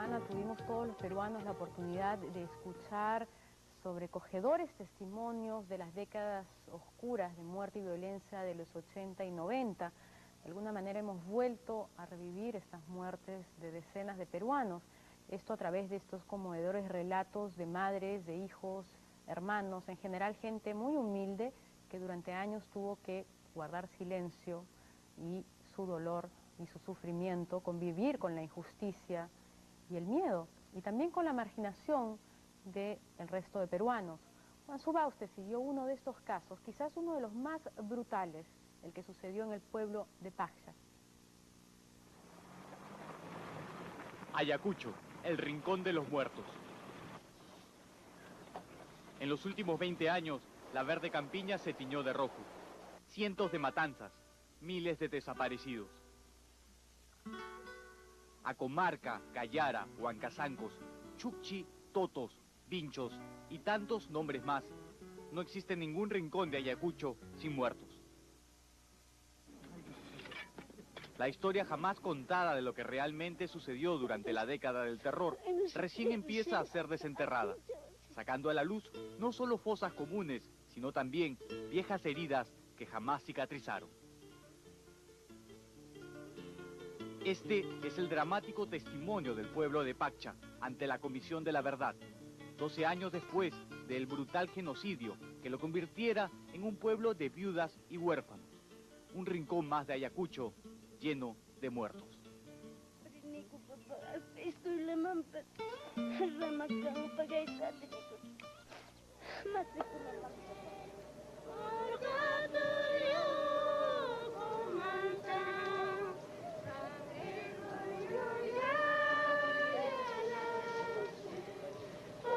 semana tuvimos todos los peruanos la oportunidad de escuchar sobrecogedores testimonios de las décadas oscuras de muerte y violencia de los 80 y 90. De alguna manera hemos vuelto a revivir estas muertes de decenas de peruanos. Esto a través de estos conmovedores relatos de madres, de hijos, hermanos, en general gente muy humilde que durante años tuvo que guardar silencio y su dolor y su sufrimiento, convivir con la injusticia y el miedo, y también con la marginación del resto de peruanos. Juan Subauste siguió uno de estos casos, quizás uno de los más brutales, el que sucedió en el pueblo de Paccha. Ayacucho, el rincón de los muertos. En los últimos 20 años, la verde campiña se tiñó de rojo. Cientos de matanzas, miles de desaparecidos. Acomarca, Cayara, Huancazancos, Chucchi, Totos, Vinchos y tantos nombres más. No existe ningún rincón de Ayacucho sin muertos. La historia jamás contada de lo que realmente sucedió durante la década del terror recién empieza a ser desenterrada, sacando a la luz no solo fosas comunes, sino también viejas heridas que jamás cicatrizaron. Este es el dramático testimonio del pueblo de Paccha ante la Comisión de la Verdad, 12 años después del brutal genocidio que lo convirtiera en un pueblo de viudas y huérfanos, un rincón más de Ayacucho lleno de muertos.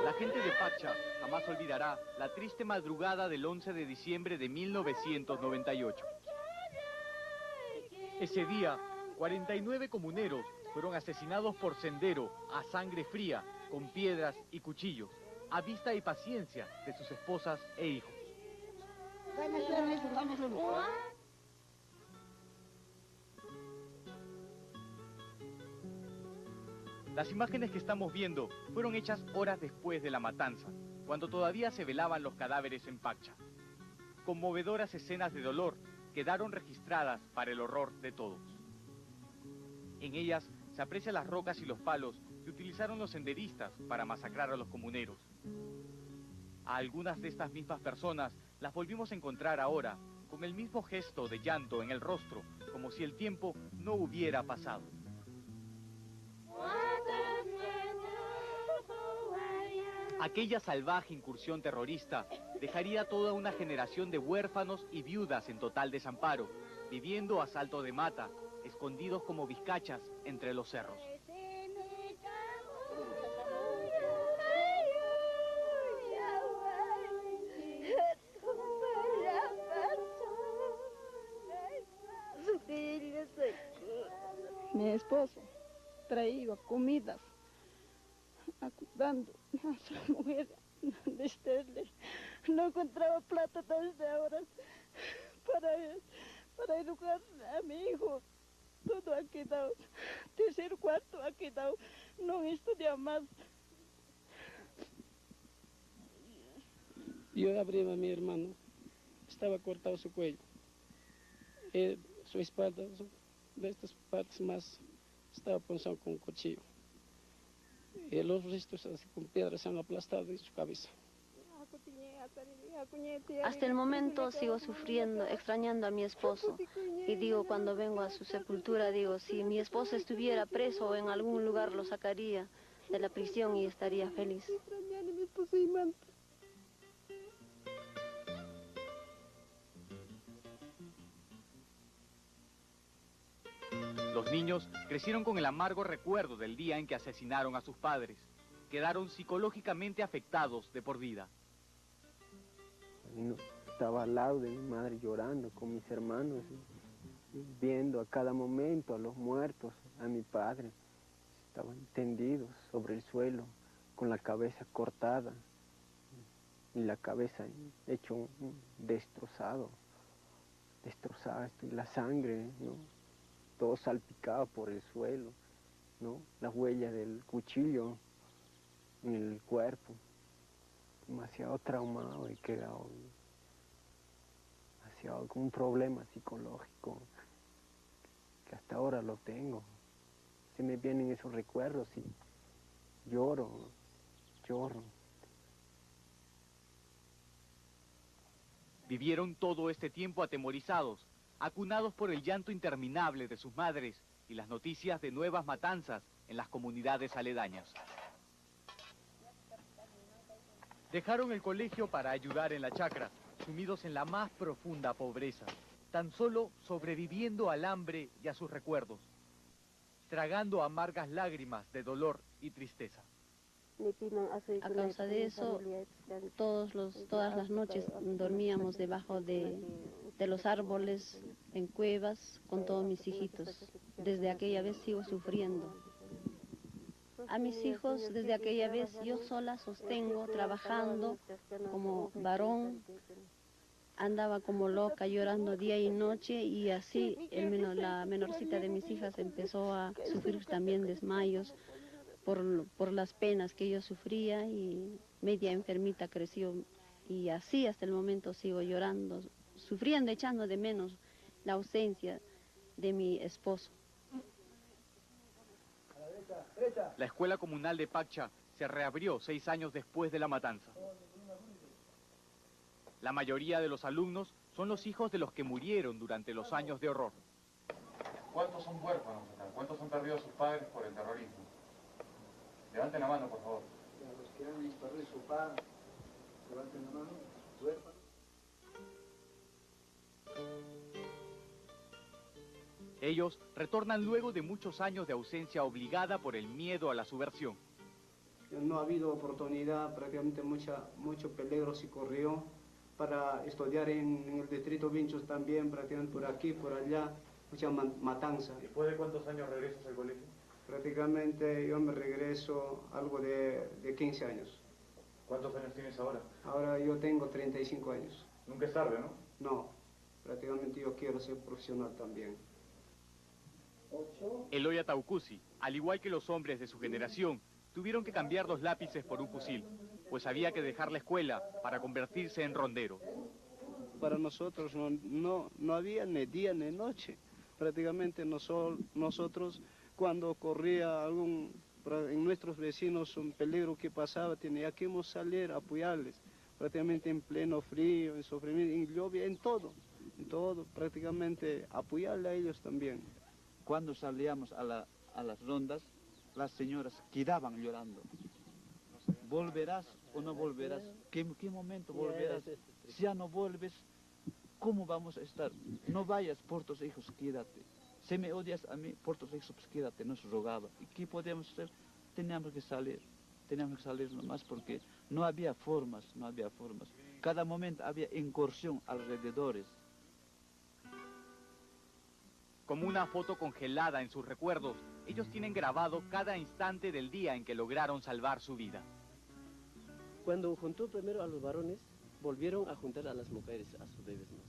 La gente de Paccha jamás olvidará la triste madrugada del 11 de diciembre de 1998. Ese día, 49 comuneros fueron asesinados por Sendero a sangre fría, con piedras y cuchillos, a vista y paciencia de sus esposas e hijos. Las imágenes que estamos viendo fueron hechas horas después de la matanza, cuando todavía se velaban los cadáveres en Paccha. Conmovedoras escenas de dolor quedaron registradas para el horror de todos. En ellas se aprecian las rocas y los palos que utilizaron los senderistas para masacrar a los comuneros. A algunas de estas mismas personas las volvimos a encontrar ahora, con el mismo gesto de llanto en el rostro, como si el tiempo no hubiera pasado. Aquella salvaje incursión terrorista dejaría toda una generación de huérfanos y viudas en total desamparo, viviendo a salto de mata, escondidos como vizcachas entre los cerros. Mi esposo traía comidas, dando a su mujer, no encontraba plata desde ahora para educar a mi hijo. Todo ha quedado, tercer cuarto ha quedado, no estudia más. Yo abrí a mi hermano, estaba cortado su cuello, su espalda, de estas partes más, estaba punzado con un cuchillo. Los restos así con piedras han aplastado en su cabeza. Hasta el momento sigo sufriendo, extrañando a mi esposo. Y digo, cuando vengo a su sepultura, digo, si mi esposo estuviera preso o en algún lugar lo sacaría de la prisión y estaría feliz. Los niños crecieron con el amargo recuerdo del día en que asesinaron a sus padres. Quedaron psicológicamente afectados de por vida. Estaba al lado de mi madre llorando con mis hermanos, viendo a cada momento a los muertos, a mi padre. Estaban tendidos sobre el suelo, con la cabeza cortada y la cabeza hecho destrozada, y la sangre, ¿no? Todo salpicado por el suelo. ¿no? Las huellas del cuchillo en el cuerpo. Demasiado traumado he quedado. Demasiado con un problema psicológico que hasta ahora lo tengo. Se me vienen esos recuerdos y lloro. Vivieron todo este tiempo atemorizados, acunados por el llanto interminable de sus madres y las noticias de nuevas matanzas en las comunidades aledañas. Dejaron el colegio para ayudar en la chacra, sumidos en la más profunda pobreza, tan solo sobreviviendo al hambre y a sus recuerdos, tragando amargas lágrimas de dolor y tristeza. A causa de eso, todas las noches dormíamos debajo de los árboles, en cuevas, con todos mis hijitos. Desde aquella vez sigo sufriendo. A mis hijos, desde aquella vez, yo sola sostengo, trabajando como varón. Andaba como loca, llorando día y noche, y así la menorcita de mis hijas empezó a sufrir también desmayos por las penas que yo sufría, y media enfermita creció, y así hasta el momento sigo llorando, sufriendo, echando de menos la ausencia de mi esposo. La escuela comunal de Paccha se reabrió 6 años después de la matanza. La mayoría de los alumnos son los hijos de los que murieron durante los años de horror. ¿Cuántos son huérfanos acá? ¿Cuántos han perdido a sus padres por el terrorismo? Levanten la mano, por favor. Los que han perdido a su padre, levanten la mano, huérfanos. Ellos retornan luego de muchos años de ausencia obligada por el miedo a la subversión. No ha habido oportunidad, prácticamente mucho peligro se corrió para estudiar en el distrito Vinchos también, prácticamente por aquí, por allá, mucha matanza. ¿Después de cuántos años regresas al colegio? Prácticamente yo me regreso algo de 15 años. ¿Cuántos años tienes ahora? Ahora yo tengo 35 años. Nunca es tarde, ¿no? No, prácticamente yo quiero ser profesional también. Eloy Ataucusi, al igual que los hombres de su generación, tuvieron que cambiar los lápices por un fusil, pues había que dejar la escuela para convertirse en rondero. Para nosotros no había ni día ni noche. Prácticamente nosotros, cuando ocurría en nuestros vecinos un peligro que pasaba, teníamos que salir a apoyarles, prácticamente en pleno frío, en sufrimiento, en lluvia, en todo, prácticamente apoyarle a ellos también. Cuando salíamos a las rondas, las señoras quedaban llorando. ¿Volverás o no volverás? ¿Qué momento volverás? Si ya no vuelves, ¿cómo vamos a estar? No vayas por tus hijos, quédate. Si me odias a mí, por tus hijos, pues quédate, nos rogaba. ¿Y qué podíamos hacer? Teníamos que salir nomás porque no había formas. Cada momento había incursión alrededores. Como una foto congelada en sus recuerdos, ellos tienen grabado cada instante del día en que lograron salvar su vida. Cuando juntó primero a los varones, volvieron a juntar a las mujeres, a sus bebés más.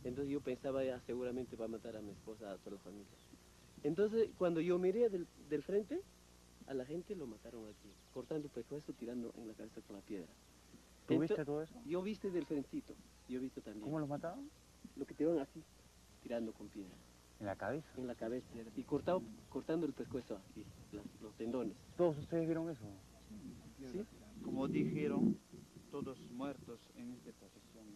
Entonces yo pensaba, ya seguramente va a matar a mi esposa, a toda la familia. Entonces cuando yo miré del frente, a la gente lo mataron aquí, cortando el pescuezo, tirando en la cabeza con la piedra. ¿Tú viste todo eso? Yo viste del frentito, yo he visto también. ¿Cómo los mataron? Lo que tiraron así, tirando con piedra. ¿En la cabeza? En la cabeza, y cortando el pescuezo aquí, los tendones. ¿Todos ustedes vieron eso? ¿Sí? Como dijeron, todos muertos en esta posición.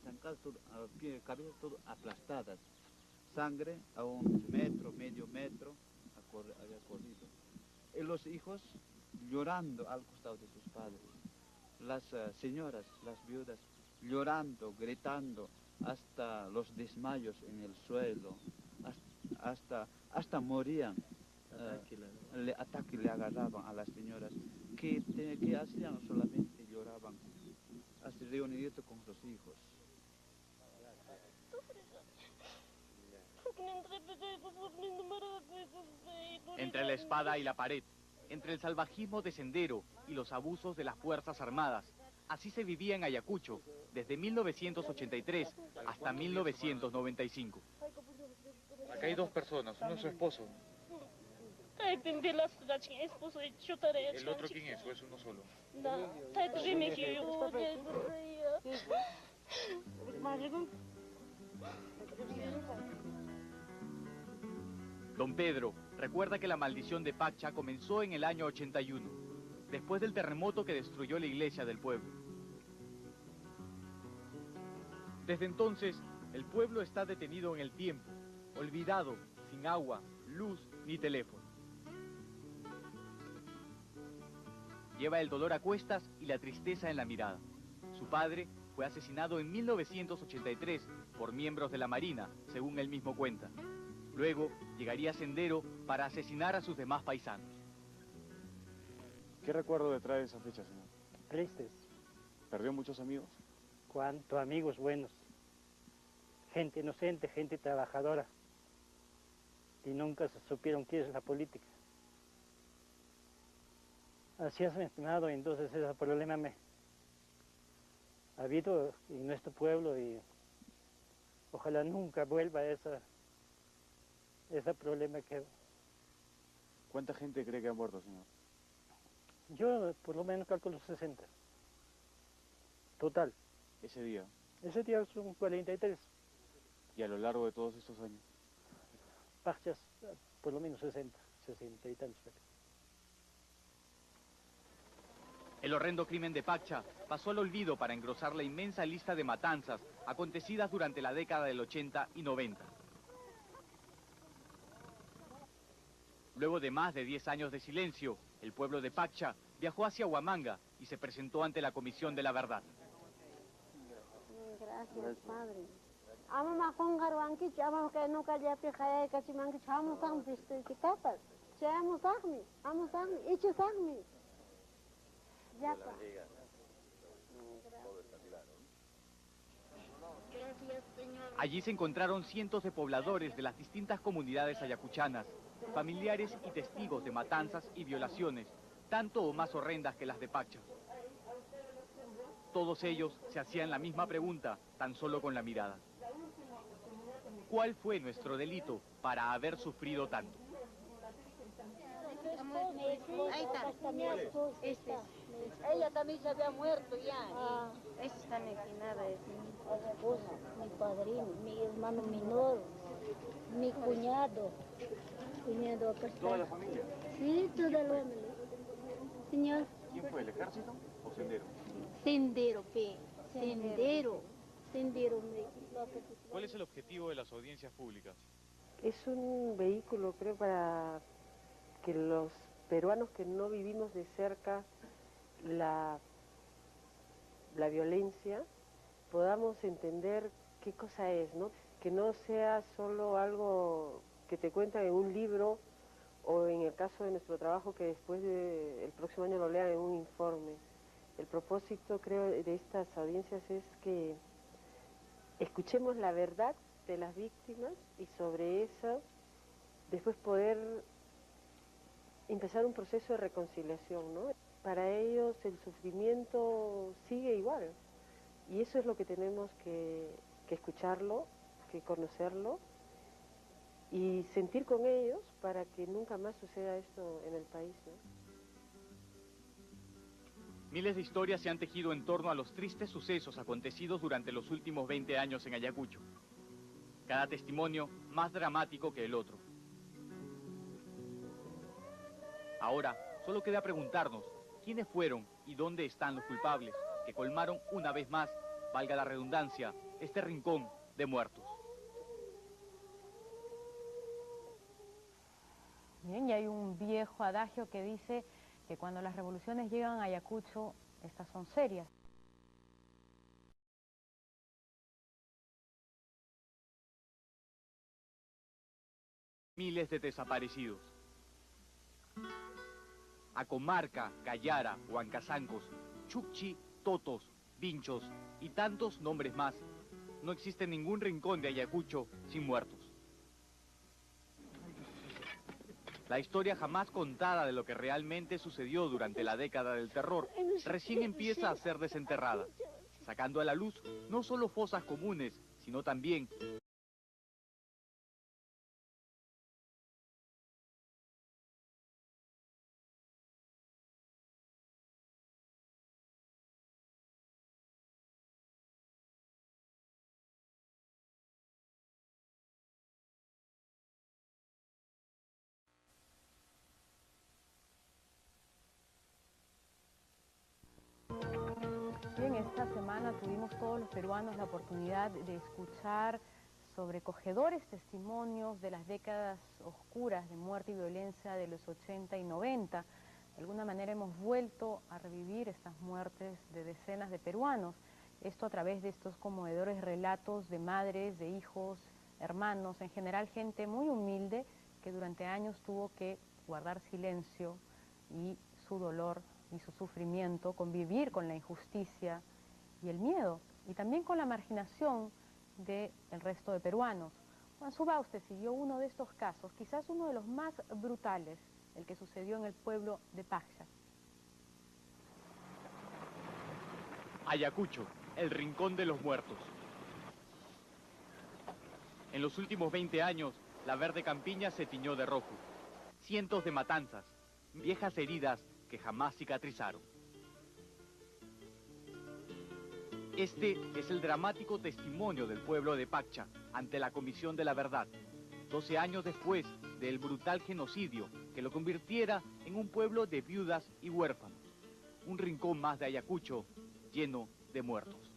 Zancados al pie de cabeza, todo aplastadas. Sangre a 1 metro, medio metro, había corrido. Y los hijos llorando al costado de sus padres. Las señoras, las viudas, llorando, gritando, hasta los desmayos en el suelo, hasta morían. Ataque le agarraban a las señoras, que hacían solamente lloraban, así reunido con sus hijos. Entre la espada y la pared, entre el salvajismo de Sendero y los abusos de las Fuerzas Armadas, así se vivía en Ayacucho desde 1983 hasta 1995. Acá hay 2 personas, uno es su esposo. ¿El otro quién es o es uno solo? Don Pedro recuerda que la maldición de Paccha comenzó en el año 81, después del terremoto que destruyó la iglesia del pueblo. Desde entonces, el pueblo está detenido en el tiempo, olvidado, sin agua, luz ni teléfono. Lleva el dolor a cuestas y la tristeza en la mirada. Su padre fue asesinado en 1983 por miembros de la Marina, según él mismo cuenta. Luego llegaría Sendero para asesinar a sus demás paisanos. ¿Qué recuerdo le trae esa fecha, señor? Tristes. ¿Perdió muchos amigos? Cuántos amigos buenos. Gente inocente, gente trabajadora. Y nunca se supieron qué es la política. Así es, mi estimado, entonces ese problema ha habido en nuestro pueblo y ojalá nunca vuelva ese problema que... ¿Cuánta gente cree que ha muerto, señor? Yo por lo menos calculo 60. Total. Ese día. Ese día son 43. ¿Y a lo largo de todos estos años? Pachas, por lo menos 60 y tantos. El horrendo crimen de Paccha pasó al olvido para engrosar la inmensa lista de matanzas acontecidas durante la década del 80 y 90. Luego de más de 10 años de silencio, el pueblo de Paccha viajó hacia Huamanga y se presentó ante la Comisión de la Verdad. Gracias, padre. Ama con garwanki, ama que no calla pijaya que chimanki chamo sang viste kitapas. Chamo sagmi, amo sagmi, ichi sagmi. Ya está. Allí se encontraron cientos de pobladores de las distintas comunidades ayacuchanas, familiares y testigos de matanzas y violaciones, tanto o más horrendas que las de Paccha. Todos ellos se hacían la misma pregunta, tan solo con la mirada. ¿Cuál fue nuestro delito para haber sufrido tanto? Ahí está. Ella también se había muerto ya. Esa está mequinada, es mi esposa, mi padrino, mi hermano menor, mi cuñado. Cuñado acá está. ¿Toda la familia? Sí, toda la familia. Señor. ¿Quién fue, el ejército o Sendero? Sendero, Sendero. ¿Cuál es el objetivo de las audiencias públicas? Es un vehículo, creo, para que los peruanos que no vivimos de cerca la violencia podamos entender qué cosa es, ¿no? Que no sea solo algo que te cuentan en un libro o en el caso de nuestro trabajo que después el próximo año lo lean en un informe. El propósito, creo, de estas audiencias es que escuchemos la verdad de las víctimas y sobre eso después poder empezar un proceso de reconciliación, ¿no? Para ellos el sufrimiento sigue igual y eso es lo que tenemos que escucharlo, que conocerlo y sentir con ellos para que nunca más suceda esto en el país, ¿no? Miles de historias se han tejido en torno a los tristes sucesos acontecidos durante los últimos 20 años en Ayacucho. Cada testimonio más dramático que el otro. Ahora, solo queda preguntarnos quiénes fueron y dónde están los culpables que colmaron una vez más, valga la redundancia, este rincón de muertos. Bien, y hay un viejo adagio que dice que cuando las revoluciones llegan a Ayacucho, estas son serias. Miles de desaparecidos. Acomarca, Cayara, Huancazancos, Chucchi, Totos, Vinchos y tantos nombres más, no existe ningún rincón de Ayacucho sin muertos. La historia jamás contada de lo que realmente sucedió durante la década del terror recién empieza a ser desenterrada, sacando a la luz no solo fosas comunes, sino también Bien, esta semana tuvimos todos los peruanos la oportunidad de escuchar sobrecogedores testimonios de las décadas oscuras de muerte y violencia de los 80 y 90. De alguna manera hemos vuelto a revivir estas muertes de decenas de peruanos. Esto a través de estos conmovedores relatos de madres, de hijos, hermanos, en general gente muy humilde que durante años tuvo que guardar silencio y su dolor y su sufrimiento, convivir con la injusticia y el miedo, y también con la marginación del resto de peruanos. Juan Subauste siguió uno de estos casos, quizás uno de los más brutales, el que sucedió en el pueblo de Paccha. Ayacucho, el rincón de los muertos. En los últimos 20 años, la verde campiña se tiñó de rojo. Cientos de matanzas, viejas heridas que jamás cicatrizaron. Este es el dramático testimonio del pueblo de Paccha ante la Comisión de la Verdad, 12 años después del brutal genocidio que lo convirtiera en un pueblo de viudas y huérfanos. Un rincón más de Ayacucho lleno de muertos.